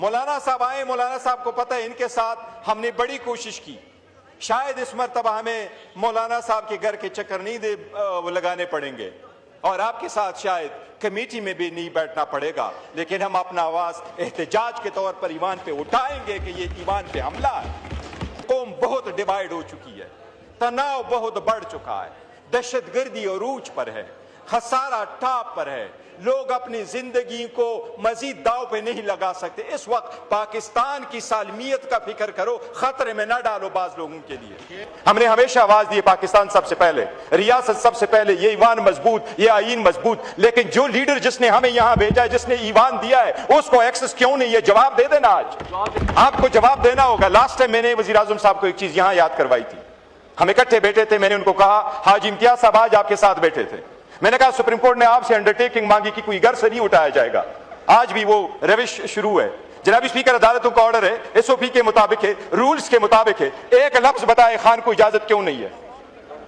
मौलाना साहब आए, मौलाना साहब को पता है इनके साथ हमने बड़ी कोशिश की, शायद इस मरतबा हमें मौलाना साहब के घर के चक्कर नहीं लगाने पड़ेंगे और आपके साथ शायद कमेटी में भी नहीं बैठना पड़ेगा, लेकिन हम अपना आवाज एहतजाज के तौर पर ईवान पे उठाएंगे कि ये ईवान पे हमला है। कौम बहुत डिवाइड हो चुकी है, तनाव बहुत बढ़ चुका है, दहशतगर्दी अरूज पर है, खसारा टाप पर है, लोग अपनी जिंदगी को मजीद दाव पे नहीं लगा सकते। इस वक्त पाकिस्तान की सालमियत का फिक्र करो, खतरे में ना डालो बाज लोगों के लिए। हमने हमेशा आवाज दी पाकिस्तान सबसे पहले, रियासत सबसे पहले, ये ईवान मजबूत, ये आईन मजबूत, लेकिन जो लीडर जिसने हमें यहाँ भेजा है, जिसने ईवान दिया है, उसको एक्सेस क्यों नहीं है? जवाब दे देना, आज आपको जवाब देना होगा। लास्ट टाइम मैंने वजीर आजम साहब को एक चीज यहाँ याद करवाई थी, हम इकट्ठे बैठे थे, मैंने उनको कहा हाजी इम्तियाज साहब आज आपके साथ बैठे थे, मैंने कहा सुप्रीम कोर्ट ने आपसे अंडरटेकिंग मांगी कि कोई घर से नहीं उठाया जाएगा, आज भी वो रविश शुरू है। जनाब स्पीकर, अदालतों का ऑर्डर है, एसओपी के मुताबिक है, रूल्स के मुताबिक है, एक लफ्ज बताए खान को इजाजत क्यों नहीं है?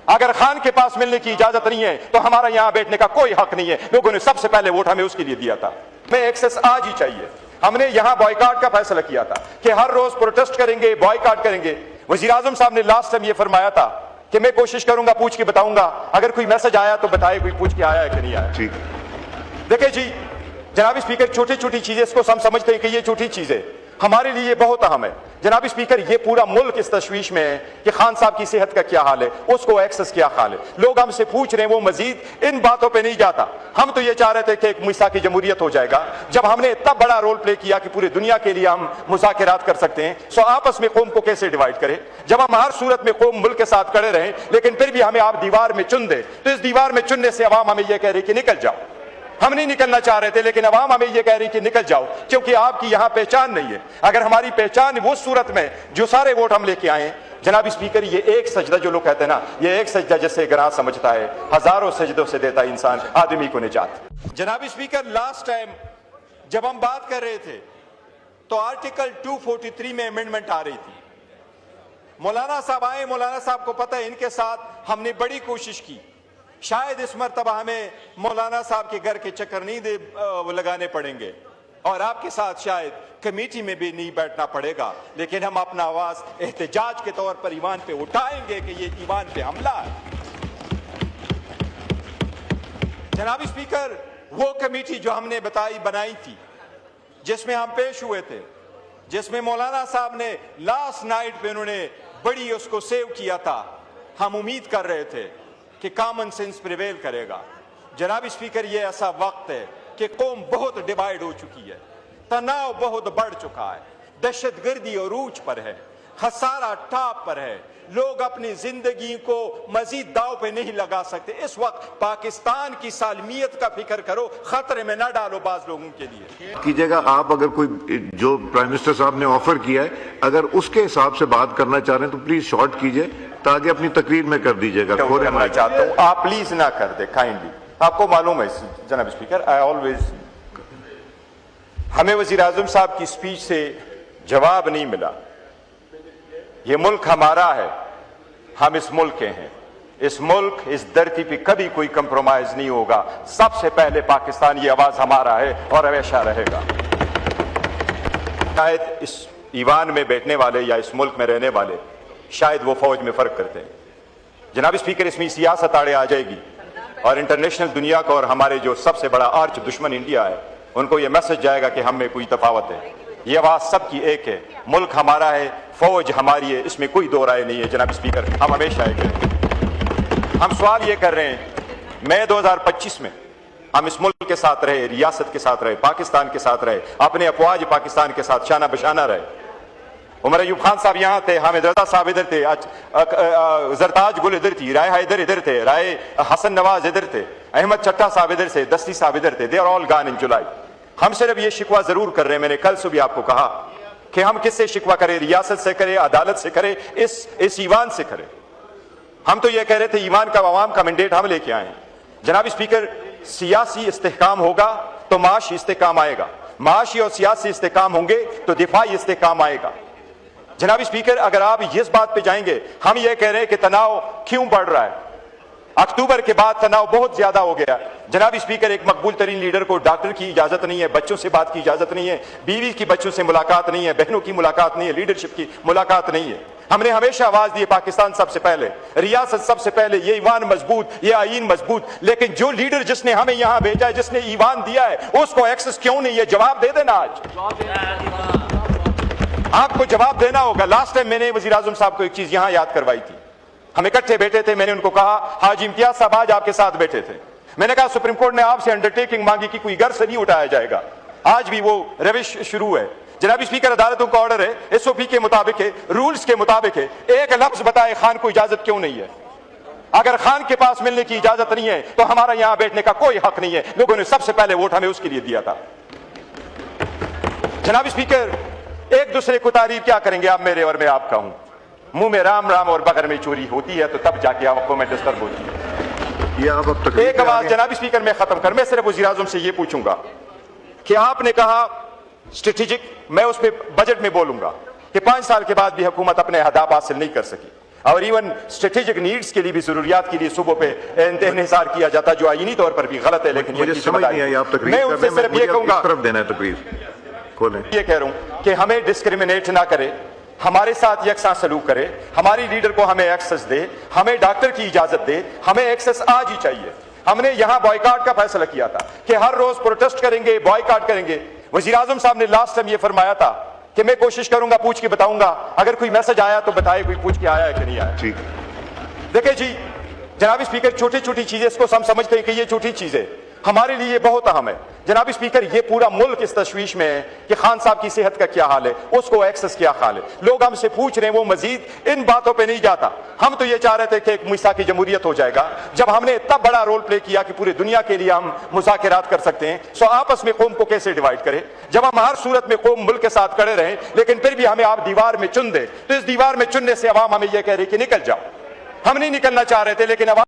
अगर खान के पास मिलने की इजाजत नहीं है तो हमारा यहां बैठने का कोई हक नहीं है। लोगों ने सबसे पहले वोट हमें उसके लिए दिया था, हमें एक्सेस आज ही चाहिए। हमने यहां बॉयकॉट का फैसला किया था कि हर रोज प्रोटेस्ट करेंगे, बॉयकॉट करेंगे। वजीर आजम साहब ने लास्ट टाइम ये फरमाया था कि मैं कोशिश करूंगा, पूछ के बताऊंगा, अगर कोई मैसेज आया तो बताए कोई पूछ के आया है कि नहीं आया। ठीक, देखिए जी जनाब स्पीकर, छोटी छोटी चीजें, इसको हम समझते हैं कि ये छोटी चीजें हमारे लिए बहुत अहम है। जनाब स्पीकर, ये पूरा मुल्क इस तशवीश में है कि खान साहब की सेहत का क्या हाल है, उसको एक्सेस क्या हाल है। लोग हमसे पूछ रहे हैं, वो मजीद इन बातों पे नहीं जाता। हम तो ये चाह रहे थे कि एक मिसाकी जमहूरियत हो जाएगा, जब हमने इतना बड़ा रोल प्ले किया कि पूरी दुनिया के लिए हम मुज़ाकरात कर सकते हैं। सो आपस में कौम को कैसे डिवाइड करें, जब हम हर सूरत में कौम मुल्क के साथ खड़े रहें, लेकिन फिर भी हमें आप दीवार में चुन दे, तो इस दीवार में चुनने से अवाम हमें यह कह रही कि निकल जाओ। हम नहीं निकलना चाह रहे थे, लेकिन अवाम हमें यह कह रही कि निकल जाओ, क्योंकि आपकी यहां पहचान नहीं है। अगर हमारी पहचान वो सूरत में जो सारे वोट हम लेके आए, जनाब स्पीकर, ये एक सजदा जो लोग कहते हैं ना, ये एक सजदा जैसे गरां समझता है, हजारों सजदों से देता इंसान आदमी को निजात। जनाब स्पीकर, लास्ट टाइम जब हम बात कर रहे थे तो आर्टिकल 243 में अमेंडमेंट आ रही थी। मौलाना साहब आए, मौलाना साहब को पता है इनके साथ हमने बड़ी कोशिश की, शायद इस मरतबा हमें मौलाना साहब के घर के चक्कर नहीं लगाने पड़ेंगे और आपके साथ शायद कमेटी में भी नहीं बैठना पड़ेगा, लेकिन हम अपना आवाज एहतजाज के तौर पर ईवान पे उठाएंगे कि ये ईवान पे हमला है। जनाब स्पीकर, वो कमेटी जो हमने बनाई थी, जिसमें हम पेश हुए थे, जिसमें मौलाना साहब ने लास्ट नाइट पे उन्होंने बड़ी उसको सेव किया था, हम उम्मीद कर रहे थे कि कॉमन सेंस प्रिवेल करेगा। जनाब स्पीकर, ये ऐसा वक्त है कि कौम बहुत डिवाइड हो चुकी है, तनाव बहुत बढ़ चुका है, दहशतगर्दी अरूज पर है, खसारा टाप पर है, लोग अपनी जिंदगी को मजीद दाव पे नहीं लगा सकते। इस वक्त पाकिस्तान की सालमियत का फिक्र करो, खतरे में ना डालो बाज लोगों के लिए। कीजिएगा, आप अगर कोई जो प्राइम मिनिस्टर साहब ने ऑफर किया है, अगर उसके हिसाब से बात करना चाह रहे हैं तो प्लीज शॉर्ट कीजिए, ताकि अपनी तकरीर में कर दीजिएगा। मैं चाहता हूँ आप प्लीज ना कर दे काइंडली। आपको मालूम है जनाब स्पीकर, आई ऑलवेज, हमें वजीर आजम साहब की स्पीच से जवाब नहीं मिला। ये मुल्क हमारा है, हम इस मुल्क के हैं, इस मुल्क, इस धरती पे कभी कोई कंप्रोमाइज नहीं होगा। सबसे पहले पाकिस्तान, ये आवाज हमारा है और हमेशा रहेगा। शायद इस ईवान में बैठने वाले या इस मुल्क में रहने वाले शायद वो फौज में फर्क करते हैं। जनाब स्पीकर, इसमें सियासत आड़े आ जाएगी और इंटरनेशनल दुनिया को और हमारे जो सबसे बड़ा आर्च दुश्मन इंडिया है, उनको ये मैसेज जाएगा कि हम में कोई तफावत है। ये आवाज सबकी एक है, मुल्क हमारा है, फौज हमारी है, इसमें कोई दो राय नहीं है। जनाब स्पीकर, हम हमेशा एक हैं। हम सवाल ये कर रहे हैं, मई 2025 में हम इस मुल्क के साथ रहे, रियासत के साथ रहे, पाकिस्तान के साथ रहे, अपने अफवाज पाकिस्तान के साथ शाना बशाना रहे। उमर अयूब खान साहब यहाँ थे, हामिद रजा साहब इधर थे, जरताज गुल इधर थी, राय हैदर इधर थे, राय हसन नवाज इधर थे, अहमद चट्टा साहब इधर से, दस्ती साहब इधर थे। They are all gone in July. हम सिर्फ ये शिकवा जरूर कर रहे हैं, मैंने कल सुबह आपको कहा कि हम किससे शिकवा करें, रियासत से करें, अदालत से करें, इस ईवान से करें। हम तो ये कह रहे थे ईवान का अवाम का मैंडेट हम लेके आए। जनाब स्पीकर, सियासी इस्तेहकाम होगा तो माशी इस्तेहकाम आएगा, माशी और सियासी इस्तेहकाम होंगे तो दिफाई इस्तेहकाम आएगा। जनाब स्पीकर, अगर आप इस बात पे जाएंगे, हम ये कह रहे हैं कि तनाव क्यों बढ़ रहा है, अक्टूबर के बाद तनाव बहुत ज्यादा हो गया। जनाब स्पीकर, एक मकबूल तरीन लीडर को डॉक्टर की इजाजत नहीं है, बच्चों से बात की इजाजत नहीं है, बीवी की बच्चों से मुलाकात नहीं है, बहनों की मुलाकात नहीं है, लीडरशिप की मुलाकात नहीं है। हमने हमेशा आवाज दी पाकिस्तान सबसे पहले, रियासत सबसे पहले, ये ईवान मजबूत, ये आईन मजबूत। लेकिन जो लीडर जिसने हमें यहां भेजा है, जिसने ईवान दिया है, उसको एक्सेस क्यों नहीं है? जवाब दे देना। आज आपको जवाब देना होगा। लास्ट टाइम मैंने वजीर आजम साहब को एक चीज यहां याद करवाई थी। हम इकट्ठे बैठे थे, मैंने उनको कहा, हाजी इम्तियाज साहब आज आपके साथ बैठे थे, मैंने कहा सुप्रीम कोर्ट ने आपसे अंडरटेकिंग मांगी कि कोई घर से नहीं उठाया जाएगा। आज भी वो रविश शुरू है। जनाब स्पीकर, अदालतों का ऑर्डर है, एसओपी के मुताबिक है, रूल्स के मुताबिक है। एक लफ्ज बताए खान को इजाजत क्यों नहीं है? अगर खान के पास मिलने की इजाजत नहीं है तो हमारा यहां बैठने का कोई हक नहीं है। लोगों ने सबसे पहले वोट हमें उसके लिए दिया था। जनाब स्पीकर, एक दूसरे को तारीफ क्या करेंगे? आप मेरे और मैं आपका हूं। मुंह में राम राम और बगर में चोरी होती है तो तब जाके आपको में डिस्टर्ब होती है। ये आप अब तक एक आवाज जनाब स्पीकर, मैं खत्म कर, मैं सिर्फ वजीर आजम से ये पूछूंगा कि आपने कहा स्ट्रेटेजिक, मैं उस पर बजट में बोलूंगा कि 5 साल के बाद भी हुकूमत अपने अहदाफ हासिल नहीं कर सकी और इवन स्ट्रेटेजिक नीड्स के लिए भी, जरूरियात के लिए सूबों पे इन्हिसार किया जाता, जो आईनी तौर पर भी गलत है। लेकिन मुझे समझ नहीं आई, आप तकरीर मैं उनसे सिर्फ ये कहूंगा, तरफ देना है तकरीर खोलें। ये कह रहा हूं कि हमें डिस्क्रिमिनेट ना करे, हमारे साथ यकसा सलूक करे, हमारी लीडर को हमें एक्सेस दे, हमें डॉक्टर की इजाजत दे, हमें एक्सेस आज ही चाहिए। हमने यहां बॉयकॉट का फैसला किया था कि हर रोज प्रोटेस्ट करेंगे, बॉयकॉट करेंगे। वजीर आजम साहब ने लास्ट टाइम ये फरमाया था कि मैं कोशिश करूंगा, पूछ के बताऊंगा, अगर कोई मैसेज आया तो बताए, कोई पूछ के आया है कि नहीं आया। ठीक, देखिए जी जनाब स्पीकर, छोटी छोटी चीजें, इसको हम समझते हैं कि ये छोटी चीजें, हमारे लिए बहुत अहम है। जनाब स्पीकर, ये पूरा मुल्क इस तशवीश में है कि खान साहब की सेहत का क्या हाल है, उसको एक्सेस क्या हाल है। लोग हमसे पूछ रहे हैं, वो मजीद इन बातों पे नहीं जाता। हम तो ये चाह रहे थे कि एक मिसाकी जमहूरियत हो जाएगा जब हमने इतना बड़ा रोल प्ले किया कि पूरी दुनिया के लिए हम मुज़ाकिरात कर सकते हैं। सो आपस में कौम को कैसे डिवाइड करें? जब हम हर सूरत में कौम मुल्क के साथ खड़े रहें, लेकिन फिर भी हमें आप दीवार में चुन दे, तो इस दीवार में चुनने से अवाम हमें यह कह रही कि निकल जाओ। हम नहीं निकलना चाह रहे थे, लेकिन अवाम